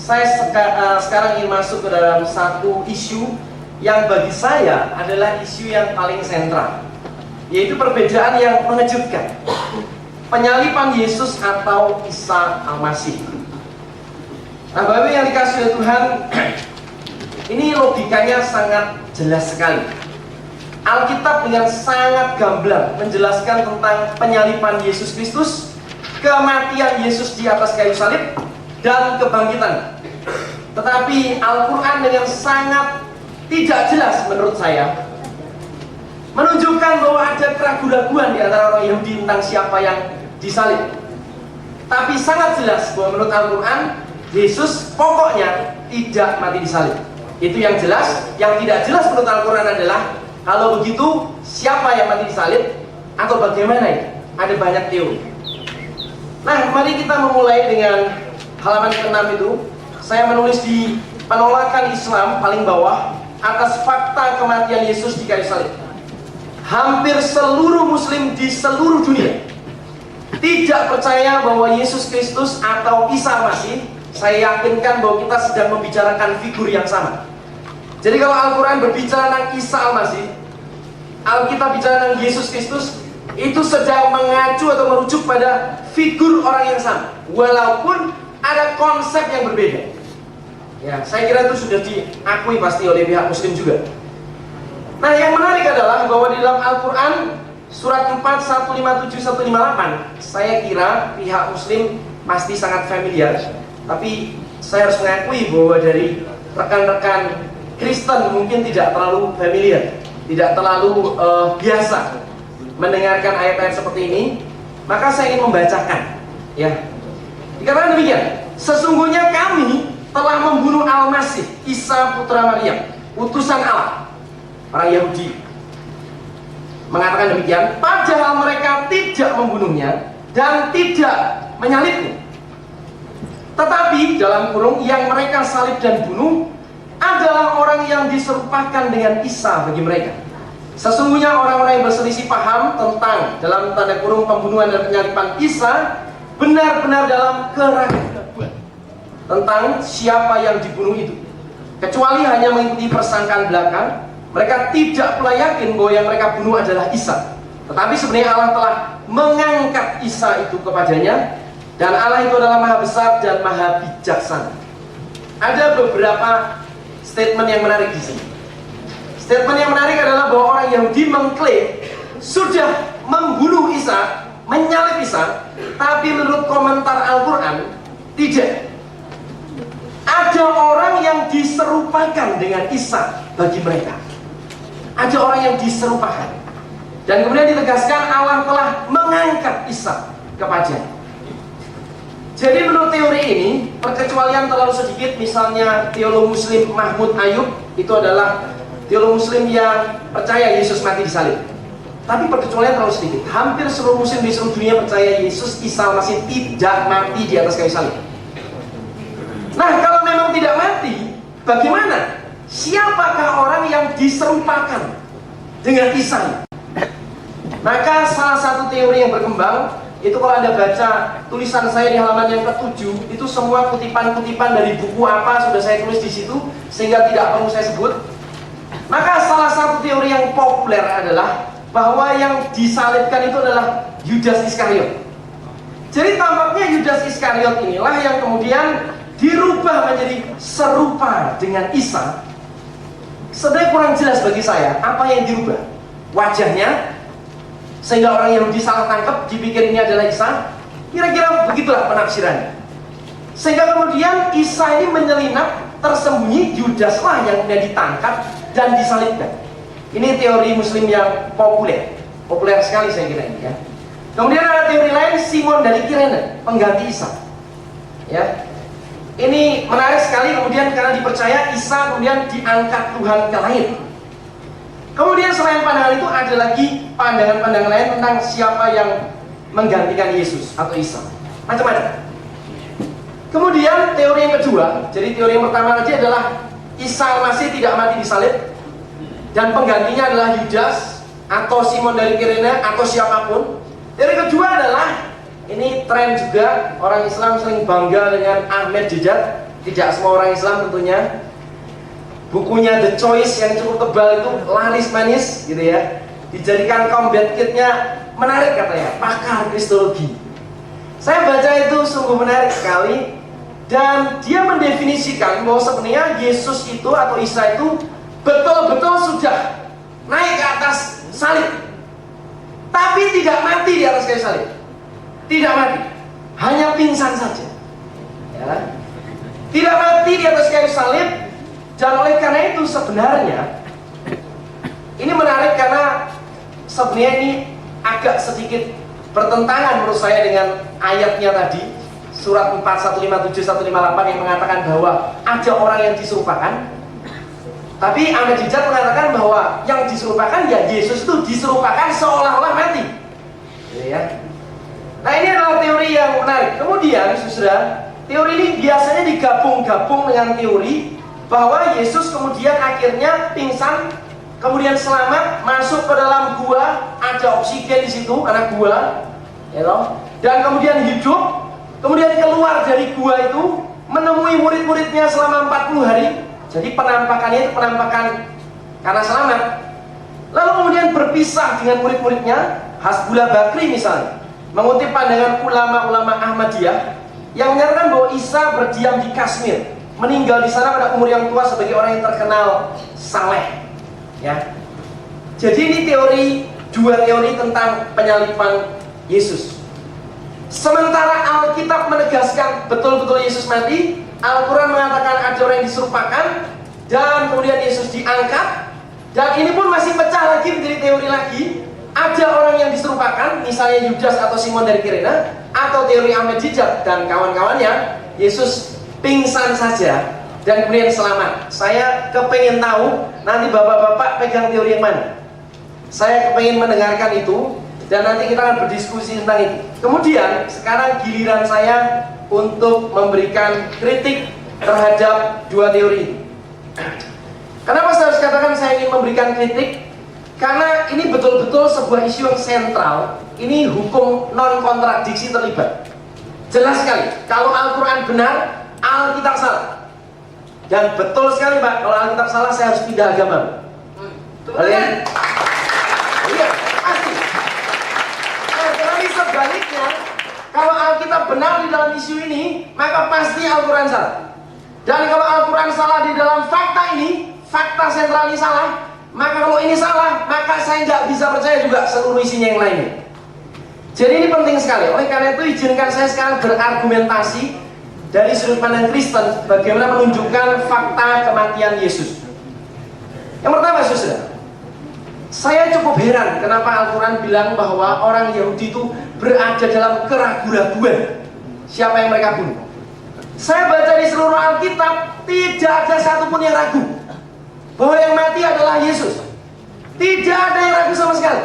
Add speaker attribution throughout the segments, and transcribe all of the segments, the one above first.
Speaker 1: saya sekarang ingin masuk ke dalam satu isu yang bagi saya adalah isu yang paling sentral, yaitu perbedaan yang mengejutkan, penyaliban Yesus atau Isa Al-Masih. Nah, Bapak yang dikasih oleh Tuhan, ini logikanya sangat jelas sekali. Alkitab dengan sangat gamblang menjelaskan tentang penyaliban Yesus Kristus, kematian Yesus di atas kayu salib, dan kebangkitan. Tetapi Al-Quran dengan sangat tidak jelas menurut saya menunjukkan bahwa ada keraguan-raguan di antara orang Yahudi tentang siapa yang disalib. Tapi sangat jelas bahwa menurut Al-Quran, Yesus pokoknya tidak mati disalib. Itu yang jelas. Yang tidak jelas menurut Al-Quran adalah, kalau begitu siapa yang mati disalib atau bagaimana itu? Ada banyak teori. Nah, mari kita memulai dengan halaman ke-6 itu. Saya menulis di penolakan Islam paling bawah atas fakta kematian Yesus di kayu salib. Hampir seluruh muslim di seluruh dunia tidak percaya bahwa Yesus Kristus atau Isa Al-Masih. Saya yakinkan bahwa kita sedang membicarakan figur yang sama. Jadi kalau Al-Quran berbicara tentang Isa Al-Masih, Alkitab bicara tentang Yesus Kristus, itu sedang mengacu atau merujuk pada figur orang yang sama, walaupun ada konsep yang berbeda. Ya, saya kira itu sudah diakui pasti oleh pihak muslim juga. Nah, yang menarik adalah bahwa di dalam Al-Quran surat 4, 157, 158, saya kira pihak muslim pasti sangat familiar. Tapi saya harus mengakui bahwa dari rekan-rekan Kristen mungkin tidak terlalu familiar, tidak terlalu biasa mendengarkan ayat-ayat seperti ini. Maka saya ingin membacakan, ya. Dikatakan demikian, sesungguhnya kami telah membunuh Al-Masih, Isa putra Maryam, utusan Allah. Orang Yahudi mengatakan demikian, padahal mereka tidak membunuhnya dan tidak menyalibnya. Tetapi dalam kurung yang mereka salib dan bunuh adalah orang yang diserupakan dengan Isa bagi mereka. Sesungguhnya orang-orang yang berselisih paham tentang dalam tanda kurung pembunuhan dan penyaliban Isa benar-benar dalam keraguan tentang siapa yang dibunuh itu. Kecuali hanya mengikuti persangkaan belaka, mereka tidak pula yakin bahwa yang mereka bunuh adalah Isa. Tetapi sebenarnya Allah telah mengangkat Isa itu kepadanya, dan Allah itu adalah maha besar dan maha bijaksana. Ada beberapa statement yang menarik di sini. Statement yang menarik adalah bahwa orang Yahudi mengklaim sudah membunuh Isa, menyalib Isa, tapi menurut komentar Al-Quran tidak. Ada orang yang diserupakan dengan Isa bagi mereka. Ada orang yang diserupakan. Dan kemudian ditegaskan Allah telah mengangkat Isa kepadanya. Jadi menurut teori ini, perkecualian terlalu sedikit. Misalnya teolog muslim Mahmud Ayub, itu adalah teolog muslim yang percaya Yesus mati disalib. Tapi perkecualian terlalu sedikit. Hampir seluruh muslim di seluruh dunia percaya Yesus Isa Al-Masih tidak mati di atas kayu salib. Nah, kalau memang tidak mati, bagaimana? Siapakah orang yang diserupakan dengan Isa? Maka salah satu teori yang berkembang, itu kalau Anda baca tulisan saya di halaman yang ke-7, itu semua kutipan-kutipan dari buku apa sudah saya tulis di situ, sehingga tidak perlu saya sebut. Maka salah satu teori yang populer adalah bahwa yang disalibkan itu adalah Yudas Iskariot. Jadi tampaknya Yudas Iskariot inilah yang kemudian dirubah menjadi serupa dengan Isa. Sebenarnya kurang jelas bagi saya apa yang dirubah. Wajahnya, sehingga orang Yahudi salah tangkap, dipikir ini adalah Isa. Kira-kira begitulah penafsirannya. Sehingga kemudian Isa ini menyelinap, tersembunyi, Yudaslah yang kemudian ditangkap dan disalibkan. Ini teori muslim yang populer sekali saya kira ini, ya. Kemudian ada teori lain, Simon dari Kirene, pengganti Isa, ya. Ini menarik sekali kemudian karena dipercaya Isa kemudian diangkat Tuhan ke langit. Kemudian selain pandangan itu ada lagi pandangan-pandangan lain tentang siapa yang menggantikan Yesus atau Isa. Macam-macam. Kemudian teori yang kedua, jadi teori yang pertama tadi adalah Isa Al-Masih tidak mati disalib dan penggantinya adalah Yudas atau Simon dari Kirene atau siapapun. Teori kedua adalah, ini tren juga, orang Islam sering bangga dengan Ahmed Deedat. Tidak semua orang Islam tentunya. Bukunya The Choice yang cukup tebal itu laris manis gitu ya, dijadikan combat kitnya, menarik katanya, pakar kristologi. Saya baca itu sungguh menarik sekali. Dan dia mendefinisikan bahwa sebenarnya Yesus itu atau Isa itu betul-betul sudah naik ke atas salib, tapi tidak mati di atas kayu salib. Tidak mati, hanya pingsan saja ya. Tidak mati di atas kayu salib. Dan oleh karena itu sebenarnya ini menarik karena sebenarnya ini agak sedikit bertentangan menurut saya dengan ayatnya tadi, surat 4 157 158 yang mengatakan bahwa ada orang yang diserupakan. Tapi Ahmad Dijat mengatakan bahwa yang diserupakan ya Yesus itu diserupakan seolah-olah mati ya. Nah, ini adalah teori yang menarik. Kemudian saudara, teori ini biasanya digabung-gabung dengan teori bahwa Yesus kemudian akhirnya pingsan, kemudian selamat, masuk ke dalam gua, ada oksigen di situ karena gua, ya loh, dan kemudian hidup, kemudian keluar dari gua itu, menemui murid-muridnya selama 40 hari. Jadi penampakannya itu penampakan karena selamat. Lalu kemudian berpisah dengan murid-muridnya. Hasbullah Bakri misalnya mengutip pandangan ulama-ulama Ahmadiyah yang menyatakan bahwa Isa berdiam di Kashmir, meninggal di sana pada umur yang tua sebagai orang yang terkenal saleh ya. Jadi ini dua teori tentang penyaliban Yesus. Sementara Alkitab menegaskan betul-betul Yesus mati, Al-Quran mengatakan ada orang yang diserupakan dan kemudian Yesus diangkat. Dan ini pun masih pecah lagi menjadi teori lagi. Ada orang yang diserupakan, misalnya Yudas atau Simon dari Kirena, atau teori Ahmad Dijat dan kawan-kawannya, Yesus pingsan saja dan kemudian selamat. Saya kepengen tahu nanti bapak-bapak pegang teori yang mana. Saya kepengen mendengarkan itu dan nanti kita akan berdiskusi tentang itu. Kemudian sekarang giliran saya untuk memberikan kritik terhadap dua teori ini. Kenapa saya harus katakan saya ingin memberikan kritik? Karena ini betul-betul sebuah isu yang sentral. Ini hukum non-kontradiksi terlibat. Jelas sekali, kalau Al-Quran benar, Alkitab salah. Dan betul sekali Pak, kalau Alkitab salah saya harus pindah agama. Kalian? Iya, pasti. Nah, tetapi sebaliknya, kalau Alkitab benar di dalam isu ini, maka pasti Al-Quran salah. Dan kalau Al-Quran salah di dalam fakta ini, fakta sentral ini salah, maka kalau ini salah, maka saya nggak bisa percaya juga seluruh isinya yang lainnya. Jadi ini penting sekali. Oleh karena itu izinkan saya sekarang berargumentasi dari sudut pandang Kristen bagaimana menunjukkan fakta kematian Yesus. Yang pertama, saudara, saya cukup heran kenapa Al-Quran bilang bahwa orang Yahudi itu berada dalam keraguan-raguan siapa yang mereka bunuh. Saya baca di seluruh Alkitab tidak ada satupun yang ragu bahwa yang mati adalah Yesus. Tidak ada yang ragu sama sekali.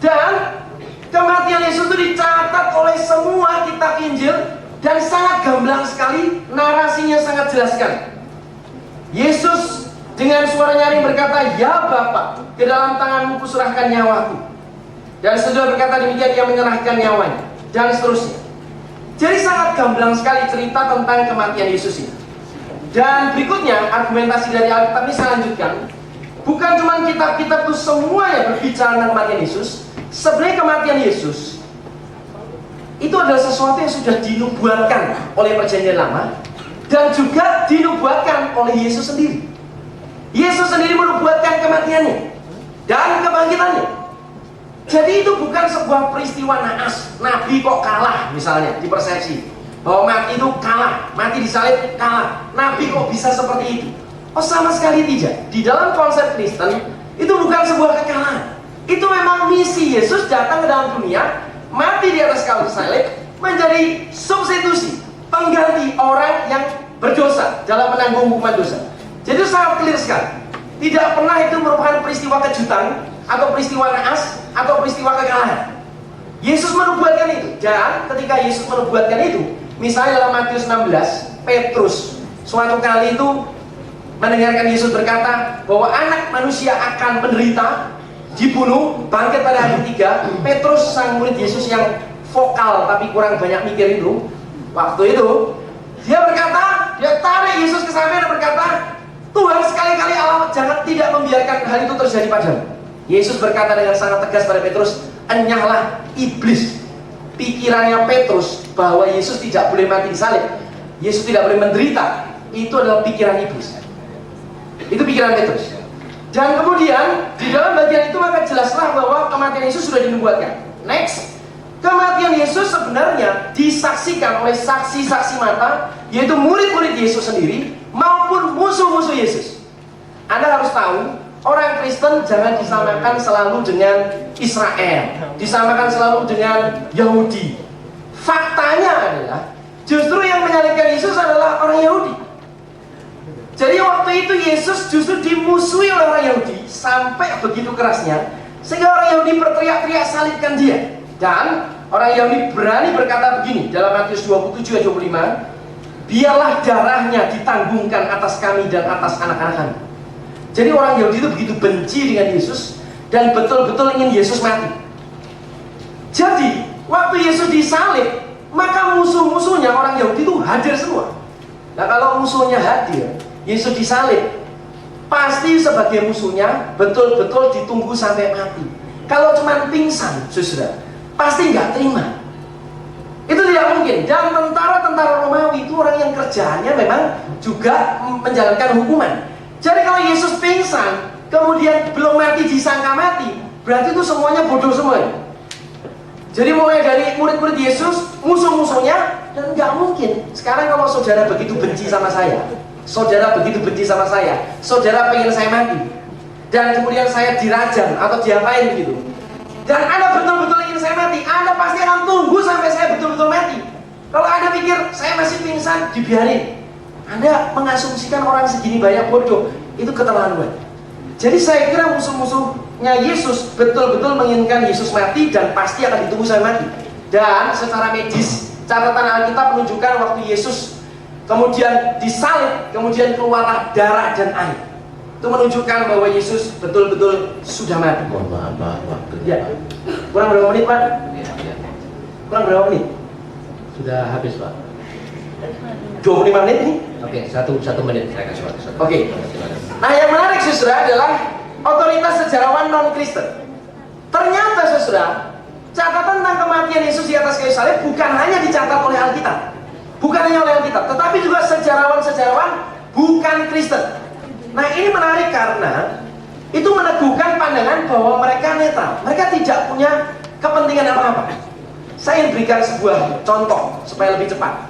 Speaker 1: Dan kematian Yesus itu dicatat oleh semua kitab Injil dan sangat gamblang sekali, narasinya sangat jelas sekali. Yesus dengan suara nyaring berkata, "Ya Bapa, ke dalam tanganmu kuserahkan nyawaku." Dan sesudah berkata demikian, ia menyerahkan nyawanya dan seterusnya. Jadi sangat gamblang sekali cerita tentang kematian Yesus ini. Dan berikutnya argumentasi dari Alkitab ini saya lanjutkan. Bukan cuma kitab-kitab itu semuanya berbicara tentang kematian Yesus. Sebenarnya kematian Yesus itu adalah sesuatu yang sudah dinubuatkan oleh Perjanjian Lama dan juga dinubuatkan oleh Yesus sendiri. Yesus sendiri menubuatkan kematiannya dan kebangkitannya. Jadi itu bukan sebuah peristiwa naas, Nabi kok kalah misalnya di persepsi bahwa mati itu kalah, mati disalib kalah, Nabi kok bisa seperti itu. Oh, sama sekali tidak. Di dalam konsep Kristen itu bukan sebuah kekalahan. Itu memang misi Yesus datang ke dalam dunia, mati di atas kayu salib, menjadi substitusi, pengganti orang yang berdosa dalam menanggung hukuman dosa. Jadi itu sangat clear sekali. Tidak pernah itu merupakan peristiwa kejutan atau peristiwa naas atau peristiwa kekalahan. Yesus menubuatkan itu. Dan ketika Yesus menubuatkan itu, misalnya dalam Matius 16, Petrus suatu kali itu mendengarkan Yesus berkata bahwa anak manusia akan menderita, dibunuh, bangkit pada hari ketiga. Petrus sang murid Yesus yang vokal tapi kurang banyak mikir itu, waktu itu dia berkata, dia tarik Yesus ke samping dan berkata, Tuhan, sekali-kali Allah jangan tidak membiarkan hal itu terjadi padamu. Yesus berkata dengan sangat tegas pada Petrus, enyahlah iblis. Pikirannya Petrus bahwa Yesus tidak boleh mati disalib, Yesus tidak boleh menderita, itu adalah pikiran iblis. Itu pikiran Petrus. Dan kemudian di dalam bagian itu maka jelaslah bahwa kematian Yesus sudah dinubuatkan. Next, kematian Yesus sebenarnya disaksikan oleh saksi-saksi mata, yaitu murid-murid Yesus sendiri maupun musuh-musuh Yesus. Anda harus tahu, orang Kristen jangan disamakan selalu dengan Israel, disamakan selalu dengan Yahudi. Faktanya adalah justru yang menyalibkan Yesus adalah orang Yahudi. Jadi waktu itu Yesus justru dimusuhi oleh orang Yahudi sampai begitu kerasnya, sehingga orang Yahudi berteriak-teriak salibkan dia. Dan orang Yahudi berani berkata begini dalam Matius 27 ayat 25, biarlah darahnya ditanggungkan atas kami dan atas anak-anak kami. Jadi orang Yahudi itu begitu benci dengan Yesus dan betul-betul ingin Yesus mati. Jadi waktu Yesus disalib, maka musuh-musuhnya orang Yahudi itu hadir semua. Nah kalau musuhnya hadir, Yesus disalib, pasti sebagai musuhnya betul-betul ditunggu sampai mati. Kalau cuma pingsan, saudara, pasti nggak terima. Itu tidak mungkin. Dan tentara-tentara Romawi itu orang yang kerjaannya memang juga menjalankan hukuman. Jadi kalau Yesus pingsan, kemudian belum mati disangka mati, berarti itu semuanya bodoh semua. Jadi mulai dari murid-murid Yesus, musuh-musuhnya, dan nggak mungkin. Sekarang kalau saudara begitu benci sama saya, saudara begitu benci sama saya, saudara pengen saya mati, dan kemudian saya dirajam atau diapain begitu, dan Anda betul-betul ingin saya mati, Anda pasti akan tunggu sampai saya betul-betul mati. Kalau Anda pikir saya masih pingsan, dibiarin. Anda mengasumsikan orang segini banyak bodoh, itu keterlaluan. Jadi saya kira musuh-musuhnya Yesus betul-betul menginginkan Yesus mati dan pasti akan ditunggu sampai mati. Dan secara medis, catatan Alkitab menunjukkan waktu Yesus kemudian disalib, kemudian keluarlah darah dan air. Itu menunjukkan bahwa Yesus betul-betul sudah mati. Ya. Kurang berapa menit, Pak? Kurang berapa menit?
Speaker 2: Sudah habis, Pak.
Speaker 1: 25 menit ini?
Speaker 2: Oke, satu menit saya kasih waktu.
Speaker 1: Oke. Nah, yang menarik saudara adalah otoritas sejarawan non-Kristen. Ternyata saudara, catatan tentang kematian Yesus di atas kayu salib bukan hanya dicatat oleh Alkitab, bukan hanya oleh Alkitab, tetapi juga sejarawan-sejarawan bukan Kristen. Nah, ini menarik karena itu meneguhkan pandangan bahwa mereka netral, mereka tidak punya kepentingan apa-apa. Saya ingin berikan sebuah contoh supaya lebih cepat.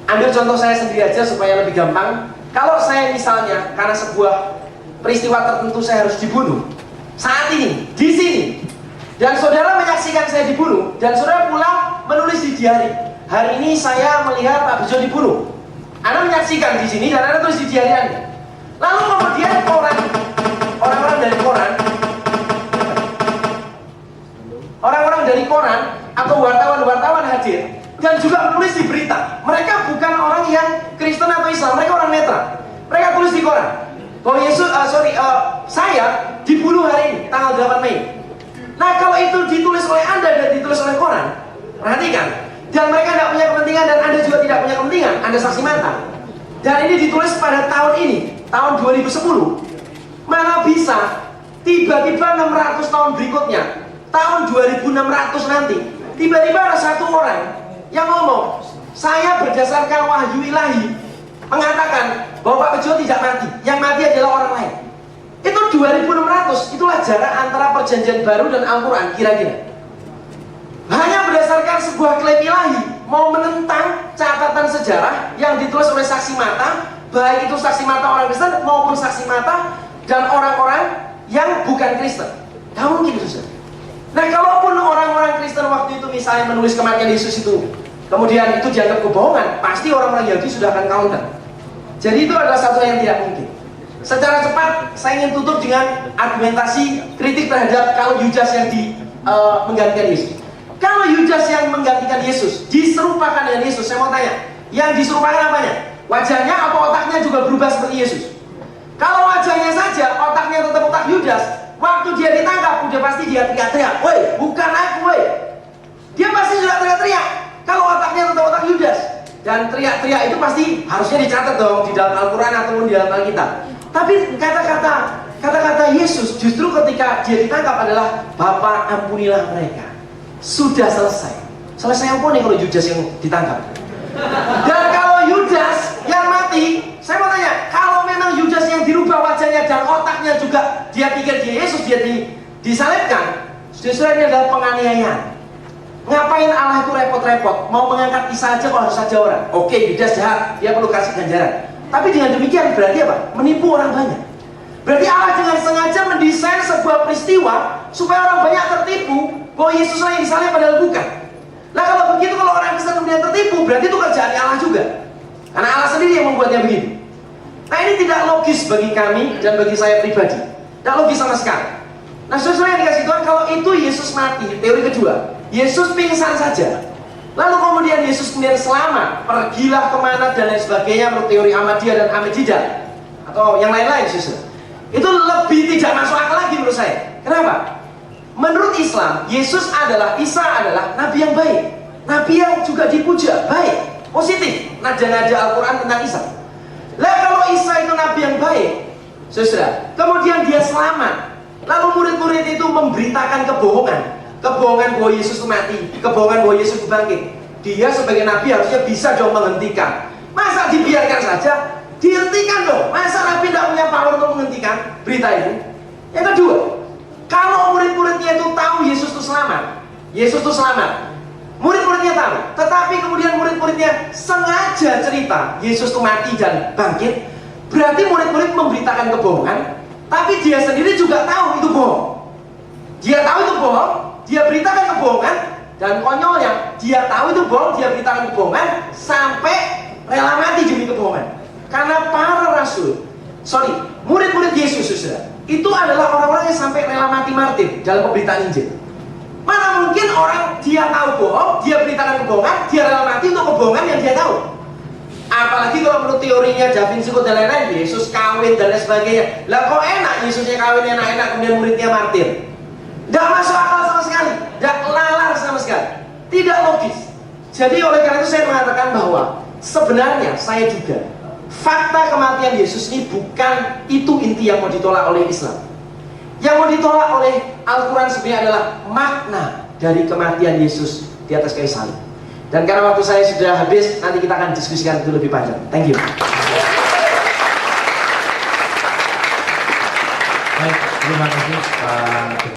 Speaker 1: Ambil contoh saya sendiri aja supaya lebih gampang. Kalau saya misalnya karena sebuah peristiwa tertentu saya harus dibunuh saat ini, di sini, dan saudara menyaksikan saya dibunuh, dan saudara pulang menulis di diari, hari ini saya melihat Pak Bejo dibunuh. Anda menyaksikan di sini dan Anda tulis di diari Anda. Lalu kemudian orang-orang dari koran atau wartawan-wartawan hadir dan juga menulis di berita. Mereka bukan orang yang Kristen atau Islam, mereka orang netral. Mereka tulis di koran bahwa Yesus, saya dibunuh hari ini, tanggal 8 Mei. Nah, kalau itu ditulis oleh Anda dan ditulis oleh koran, perhatikan. Dan mereka tidak punya kepentingan dan Anda juga tidak punya kepentingan, Anda saksi mata. Dan ini ditulis pada tahun ini, tahun 2010. Mana bisa tiba-tiba 600 tahun berikutnya, tahun 2600 nanti, tiba-tiba ada satu orang yang ngomong, saya berdasarkan wahyu ilahi mengatakan bahwa Pak Bejo tidak mati, yang mati adalah orang lain. Itu 2600, itulah jarak antara perjanjian baru dan Al-Quran kira-kira. Hanya berdasarkan sebuah klaim ilahi mau menentang catatan sejarah yang ditulis oleh saksi mata, baik itu saksi mata orang Kristen maupun saksi mata dan orang-orang yang bukan Kristen. Tidak mungkin, susah. Nah, kalaupun orang-orang Kristen waktu itu misalnya menulis kematian Yesus itu, kemudian itu dianggap kebohongan, pasti orang-orang Yahudi sudah akan counter. Jadi itu adalah satu yang tidak mungkin. Secara cepat, saya ingin tutup dengan argumentasi kritik terhadap kalau Yudas yang menggantikan Yesus. Kalau Yudas yang menggantikan Yesus diserupakan dengan Yesus, saya mau tanya, yang diserupakan apanya? Wajahnya atau otaknya juga berubah seperti Yesus? Kalau wajahnya saja, otaknya tetap otak Yudas, waktu dia ditangkap, udah pasti dia teriak-teriak, woi, bukan aku, woi. Dia pasti sudah teriak-teriak. Kalau otaknya tetap otak Yudas. Dan teriak-teriak itu pasti harusnya dicatat dong di dalam Al-Quran ataupun di dalam Alkitab. Tapi kata-kata Yesus justru ketika dia ditangkap adalah, Bapa ampunilah mereka. Sudah selesai. Selesai ampuni kalau Yudas yang ditangkap. Dan kalau Yudas yang mati, saya mau tanya, kalau memang Yudas yang dirubah wajahnya dan otaknya juga dia pikir dia Yesus, dia disalibkan, justru ini adalah penganiayaan. Ngapain Allah itu repot-repot? Mau mengangkat Isa aja kok harus saja orang. Oke, Yudas jahat, dia perlu kasih ganjaran. Tapi dengan demikian berarti apa? Menipu orang banyak. Berarti Allah dengan sengaja mendesain sebuah peristiwa supaya orang banyak tertipu bahwa Yesuslah yang disalib padahal bukan. Nah kalau begitu, kalau orang Kristen kemudian tertipu, berarti itu kerjaan Allah juga. Karena Allah sendiri yang membuatnya begitu. Nah ini tidak logis bagi kami dan bagi saya pribadi. Tidak logis sama sekali. Nah saudara yang dikasih Tuhan, kalau itu Yesus mati, teori kedua, Yesus pingsan saja, lalu kemudian Yesus kemudian selamat, pergilah kemana dan lain sebagainya, menurut teori Ahmadiyah dan Ahmadiyah atau yang lain-lain, saudara, itu lebih tidak masuk akal lagi menurut saya. Kenapa? Menurut Islam, Yesus adalah, Isa adalah nabi yang baik, nabi yang juga dipuja, baik, positif, nada-nada Al-Quran tentang Isa. Lah kalau Isa itu nabi yang baik, saudara, kemudian dia selamat, lalu murid-murid itu memberitakan kebohongan bahwa Yesus itu mati, kebohongan bahwa Yesus itu bangkit. Dia sebagai nabi harusnya bisa dong menghentikan. Masa dibiarkan saja? Dihentikan dong. Masa nabi tidak punya power untuk menghentikan berita itu? Yang kedua, kalau murid-muridnya itu tahu Yesus itu selamat, murid-muridnya tahu, tetapi kemudian murid-muridnya sengaja cerita Yesus itu mati dan bangkit, berarti murid-murid memberitakan kebohongan, tapi dia sendiri juga tahu itu bohong. Dia tahu itu bohong, dia beritakan kebohongan, dan konyolnya dia tahu itu bohong, dia beritakan kebohongan sampai rela mati demi kebohongan. Karena para murid-murid Yesus, saudara, itu adalah orang-orang yang sampai rela mati martir dalam pemberitaan Injil. Mana mungkin orang dia tahu bohong, dia beritakan kebohongan, dia rela mati untuk kebohongan yang dia tahu. Apalagi kalau menurut teorinya Da Vinci dan lain-lain, Yesus kawin dan lain sebagainya. Lah kok enak Yesusnya kawin enak-enak kemudian muridnya martir? Tidak masuk akal sama sekali, tidak lalar sama sekali, tidak logis. Jadi oleh karena itu saya mengatakan bahwa sebenarnya saya juga, fakta kematian Yesus ini bukan itu inti yang mau ditolak oleh Islam. Yang mau ditolak oleh Al-Quran sebenarnya adalah makna dari kematian Yesus di atas kayu salib. Dan karena waktu saya sudah habis, nanti kita akan diskusikan itu lebih panjang. Thank you.
Speaker 2: Baik, terima kasih Pak.